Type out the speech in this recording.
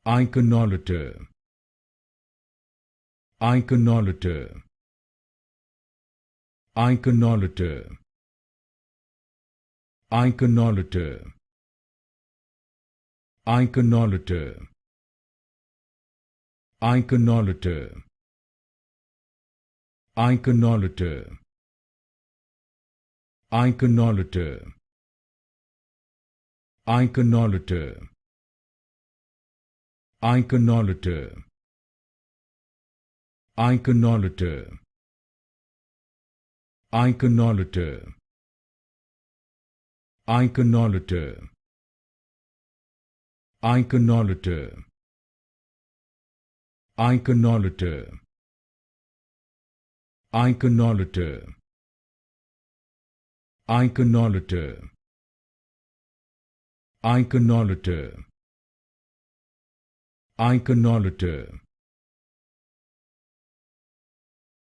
Iconolater, Iconolater, Iconolater, Iconolater, Iconolater, Iconolater, Iconolater, Iconolater, Iconolater, Iconolater, Iconolater, Iconolater, Iconolater, Iconolater, Iconolater, Iconolater, Iconolater, Iconolater, Iconolater,